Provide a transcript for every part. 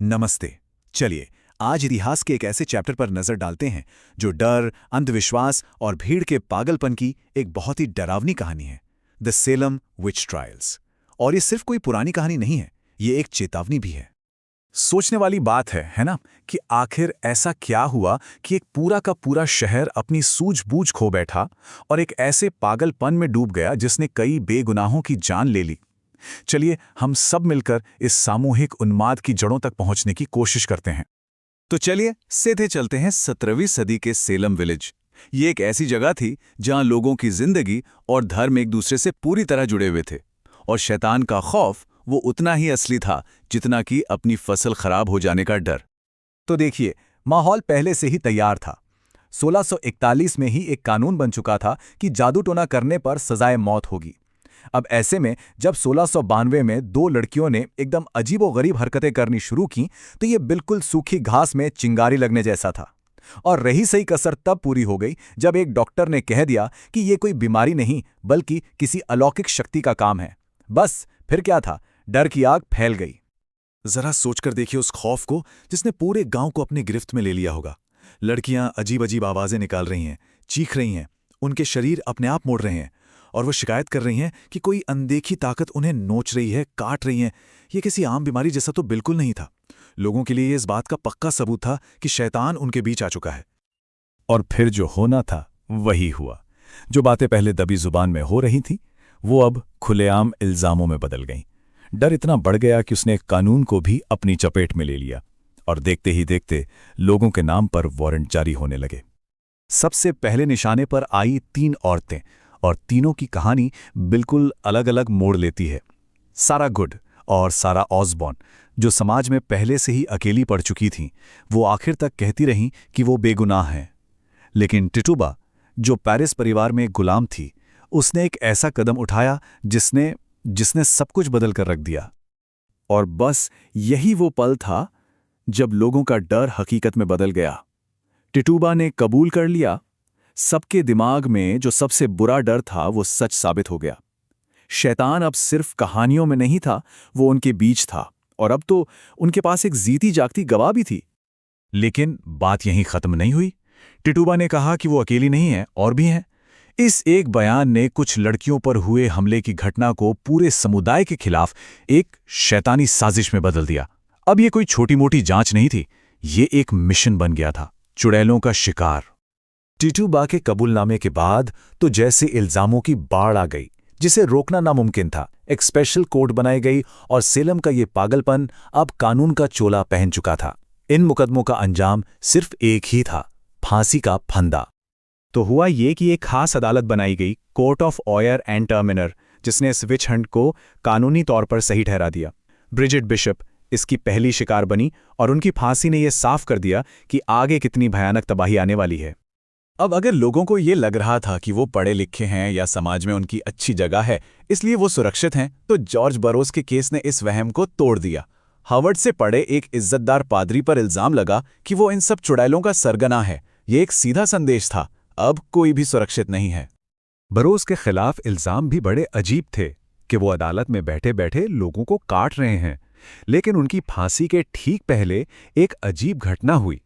नमस्ते। चलिए आज इतिहास के एक ऐसे चैप्टर पर नजर डालते हैं जो डर, अंधविश्वास और भीड़ के पागलपन की एक बहुत ही डरावनी कहानी है, द सेलम विच ट्रायल्स। और ये सिर्फ कोई पुरानी कहानी नहीं है, ये एक चेतावनी भी है। सोचने वाली बात है ना, कि आखिर ऐसा क्या हुआ कि एक पूरा का पूरा शहर अपनी सूझबूझ खो बैठा और एक ऐसे पागलपन में डूब गया जिसने कई बेगुनाहों की जान ले ली। चलिए हम सब मिलकर इस सामूहिक उन्माद की जड़ों तक पहुंचने की कोशिश करते हैं। तो चलिए सीधे चलते हैं 17वीं सदी के सेलम विलेज। ये एक ऐसी जगह थी जहां लोगों की जिंदगी और धर्म एक दूसरे से पूरी तरह जुड़े हुए थे, और शैतान का खौफ वो उतना ही असली था जितना कि अपनी फसल खराब हो जाने का डर। तो देखिए, माहौल पहले से ही तैयार था। 1641 में ही एक कानून बन चुका था कि जादू टोना करने पर सजाए मौत होगी। अब ऐसे में जब 1692 में दो लड़कियों ने एकदम अजीबोगरीब हरकतें करनी शुरू की, तो ये बिल्कुल सूखी घास में चिंगारी लगने जैसा था। और रही सही कसर तब पूरी हो गई जब एक डॉक्टर ने कह दिया कि ये कोई बीमारी नहीं बल्कि किसी अलौकिक शक्ति का काम है। बस फिर क्या था, डर की आग फैल गई। जरा सोचकर देखिए उस खौफ को जिसने पूरे गांव को अपनी गिरफ्त में ले लिया होगा। लड़कियां अजीब अजीब आवाजें निकाल रही हैं, चीख रही हैं, उनके शरीर अपने आप मुड़ रहे हैं और वो शिकायत कर रही हैं कि कोई अनदेखी ताकत उन्हें नोच रही है, काट रही है। ये किसी आम बीमारी जैसा तो बिल्कुल नहीं था। लोगों के लिए ये इस बात का पक्का सबूत था कि शैतान उनके बीच आ चुका है। और फिर जो होना था वही हुआ। जो बातें पहले दबी जुबान में हो रही थीं, वो अब खुलेआम इल्जामों में बदल गईं। डर इतना बढ़ गया कि उसने कानून को भी अपनी चपेट में ले लिया, और देखते ही देखते लोगों के नाम पर वारंट जारी होने लगे। सबसे पहले निशाने पर आई 3 औरतें, और तीनों की कहानी बिल्कुल अलग अलग मोड़ लेती है। सारा गुड और सारा ऑसबॉर्न, जो समाज में पहले से ही अकेली पड़ चुकी थीं, वो आखिर तक कहती रहीं कि वो बेगुनाह हैं। लेकिन टिटुबा, जो पेरिस परिवार में एक गुलाम थी, उसने एक ऐसा कदम उठाया जिसने सब कुछ बदल कर रख दिया। और बस यही वो पल था जब लोगों का डर हकीकत में बदल गया। टिटुबा ने कबूल कर लिया। सबके दिमाग में जो सबसे बुरा डर था वो सच साबित हो गया। शैतान अब सिर्फ कहानियों में नहीं था, वो उनके बीच था, और अब तो उनके पास एक जीती जागती गवाह भी थी। लेकिन बात यहीं खत्म नहीं हुई। टिटुबा ने कहा कि वो अकेली नहीं है, और भी हैं। इस एक बयान ने कुछ लड़कियों पर हुए हमले की घटना को पूरे समुदाय के खिलाफ एक शैतानी साजिश में बदल दिया। अब ये कोई छोटी मोटी जांच नहीं थी, ये एक मिशन बन गया था, चुड़ैलों का शिकार। टिटुबा के कबूलनामे के बाद तो जैसे इल्जामों की बाढ़ आ गई, जिसे रोकना नामुमकिन था। एक स्पेशल कोर्ट बनाई गई और सेलम का ये पागलपन अब कानून का चोला पहन चुका था। इन मुकदमों का अंजाम सिर्फ एक ही था, फांसी का फंदा। तो हुआ ये कि एक खास अदालत बनाई गई, कोर्ट ऑफ ऑयर एंड टर्मिनर, जिसने इस विच हंट को कानूनी तौर पर सही ठहरा दिया। ब्रिजिट बिशप इसकी पहली शिकार बनी, और उनकी फांसी ने यह साफ कर दिया कि आगे कितनी भयानक तबाही आने वाली है। अब अगर लोगों को ये लग रहा था कि वो पढ़े लिखे हैं या समाज में उनकी अच्छी जगह है, इसलिए वो सुरक्षित हैं, तो जॉर्ज बरोज के केस ने इस वहम को तोड़ दिया। हार्वर्ड से पढ़े एक इज्जतदार पादरी पर इल्जाम लगा कि वो इन सब चुड़ैलों का सरगना है। ये एक सीधा संदेश था, अब कोई भी सुरक्षित नहीं है। बरोज के खिलाफ इल्जाम भी बड़े अजीब थे कि वो अदालत में बैठे बैठे लोगों को काट रहे हैं। लेकिन उनकी फांसी के ठीक पहले एक अजीब घटना हुई।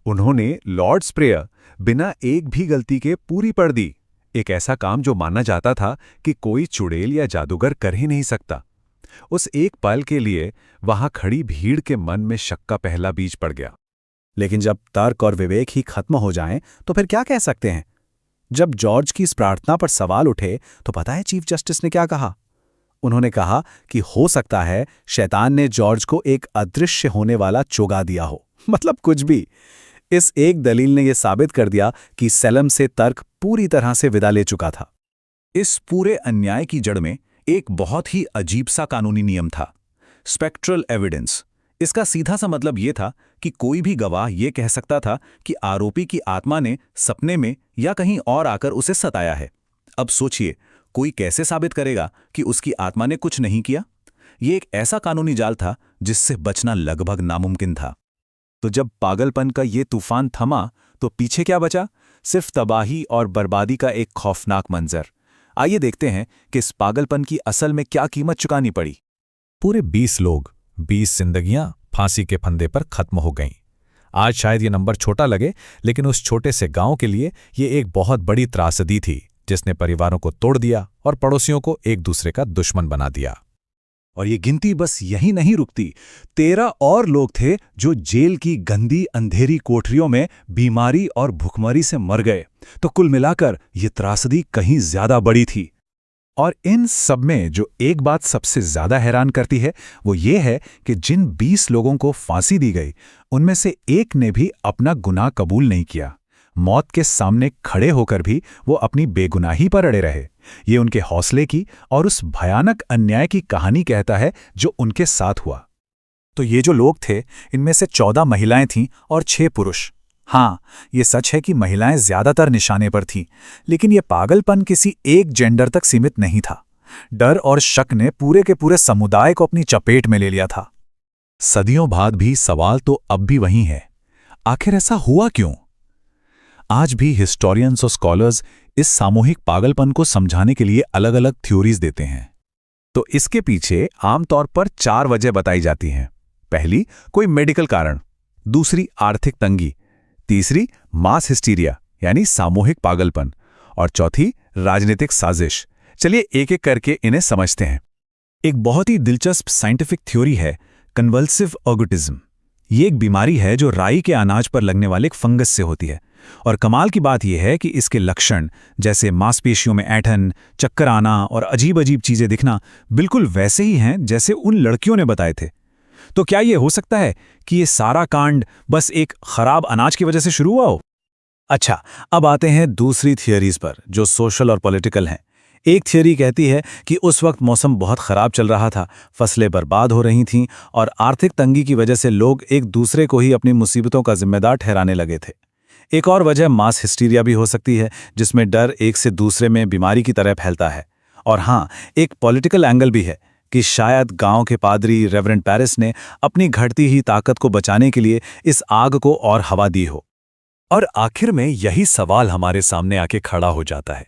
उन्होंने लॉर्ड्स प्रेयर बिना एक भी गलती के पूरी पढ़ दी। एक ऐसा काम जो माना जाता था कि कोई चुड़ैल या जादूगर कर ही नहीं सकता। उस एक पल के लिए वहां खड़ी भीड़ के मन में शक का पहला बीज पड़ गया। लेकिन जब तर्क और विवेक ही खत्म हो जाएं, तो फिर क्या कह सकते हैं। जब जॉर्ज की इस प्रार्थना पर सवाल उठे, तो पता है चीफ जस्टिस ने क्या कहा? उन्होंने कहा कि हो सकता है शैतान ने जॉर्ज को एक अदृश्य होने वाला चोगा दिया हो। मतलब कुछ भी। इस एक दलील ने यह साबित कर दिया कि सेलम से तर्क पूरी तरह से विदा ले चुका था। इस पूरे अन्याय की जड़ में एक बहुत ही अजीब सा कानूनी नियम था, स्पेक्ट्रल एविडेंस। इसका सीधा सा मतलब यह था कि कोई भी गवाह यह कह सकता था कि आरोपी की आत्मा ने सपने में या कहीं और आकर उसे सताया है। अब सोचिए, कोई कैसे साबित करेगा कि उसकी आत्मा ने कुछ नहीं किया? यह एक ऐसा कानूनी जाल था जिससे बचना लगभग नामुमकिन था। तो जब पागलपन का ये तूफान थमा, तो पीछे क्या बचा? सिर्फ तबाही और बर्बादी का एक खौफनाक मंजर। आइए देखते हैं कि इस पागलपन की असल में क्या कीमत चुकानी पड़ी। पूरे 20 लोग, 20 जिंदगियां फांसी के फंदे पर खत्म हो गईं। आज शायद ये नंबर छोटा लगे, लेकिन उस छोटे से गांव के लिए ये एक बहुत बड़ी त्रासदी थी, जिसने परिवारों को तोड़ दिया और पड़ोसियों को एक दूसरे का दुश्मन बना दिया। और ये गिनती बस यही नहीं रुकती। 13 और लोग थे जो जेल की गंदी अंधेरी कोठरियों में बीमारी और भुखमरी से मर गए। तो कुल मिलाकर ये त्रासदी कहीं ज्यादा बड़ी थी। और इन सब में जो एक बात सबसे ज्यादा हैरान करती है वो ये है कि जिन 20 लोगों को फांसी दी गई, उनमें से एक ने भी अपना गुनाह कबूल नहीं किया। मौत के सामने खड़े होकर भी वो अपनी बेगुनाही पर अड़े रहे। ये उनके हौसले की और उस भयानक अन्याय की कहानी कहता है जो उनके साथ हुआ। तो ये जो लोग थे, इनमें से 14 महिलाएं थीं और 6 पुरुष। हाँ, ये सच है कि महिलाएं ज्यादातर निशाने पर थीं, लेकिन ये पागलपन किसी एक जेंडर तक सीमित नहीं था। डर और शक ने पूरे के पूरे समुदाय को अपनी चपेट में ले लिया था। सदियों बाद भी सवाल तो अब भी वही है, आखिर ऐसा हुआ क्यों? आज भी हिस्टोरियंस और स्कॉलर्स इस सामूहिक पागलपन को समझाने के लिए अलग-अलग थ्योरीज देते हैं। तो इसके पीछे आमतौर पर 4 वजह बताई जाती हैं। पहली, कोई मेडिकल कारण। दूसरी, आर्थिक तंगी। तीसरी, मास हिस्टीरिया यानी सामूहिक पागलपन। और चौथी, राजनीतिक साजिश। चलिए एक एक करके इन्हें समझते हैं। एक बहुत ही दिलचस्प साइंटिफिक थ्योरी है कन्वल्सिव ऑर्गुटिज्म। ये एक बीमारी है जो राई के अनाज पर लगने वाले एक फंगस से होती है। और कमाल की बात यह है कि इसके लक्षण जैसे मांसपेशियों में ऐंठन, चक्कर आना और अजीब अजीब चीजें दिखना बिल्कुल वैसे ही हैं जैसे उन लड़कियों ने बताए थे। तो क्या यह हो सकता है कि ये सारा कांड बस एक खराब अनाज की वजह से शुरू हुआ हो? अच्छा, अब आते हैं दूसरी थियरीज पर जो सोशल और पॉलिटिकल हैं। एक थियरी कहती है कि उस वक्त मौसम बहुत खराब चल रहा था, फसलें बर्बाद हो रही थीं और आर्थिक तंगी की वजह से लोग एक दूसरे को ही अपनी मुसीबतों का जिम्मेदार ठहराने लगे थे। एक और वजह मास हिस्टीरिया भी हो सकती है, जिसमें डर एक से दूसरे में बीमारी की तरह फैलता है। और हाँ, एक पॉलिटिकल एंगल भी है कि शायद गांव के पादरी रेवरेंड पेरिस ने अपनी घटती ही ताकत को बचाने के लिए इस आग को और हवा दी हो। और आखिर में यही सवाल हमारे सामने आके खड़ा हो जाता है,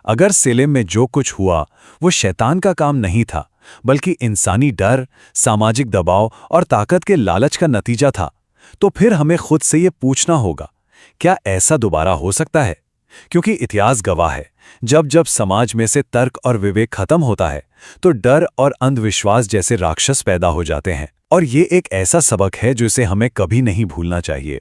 अगर सेलेम में जो कुछ हुआ वो शैतान का काम नहीं था, बल्कि इंसानी डर, सामाजिक दबाव और ताकत के लालच का नतीजा था, तो फिर हमें खुद से ये पूछना होगा, क्या ऐसा दोबारा हो सकता है? क्योंकि इतिहास गवाह है, जब जब समाज में से तर्क और विवेक खत्म होता है, तो डर और अंधविश्वास जैसे राक्षस पैदा हो जाते हैं। और ये एक ऐसा सबक है जो इसे हमें कभी नहीं भूलना चाहिए।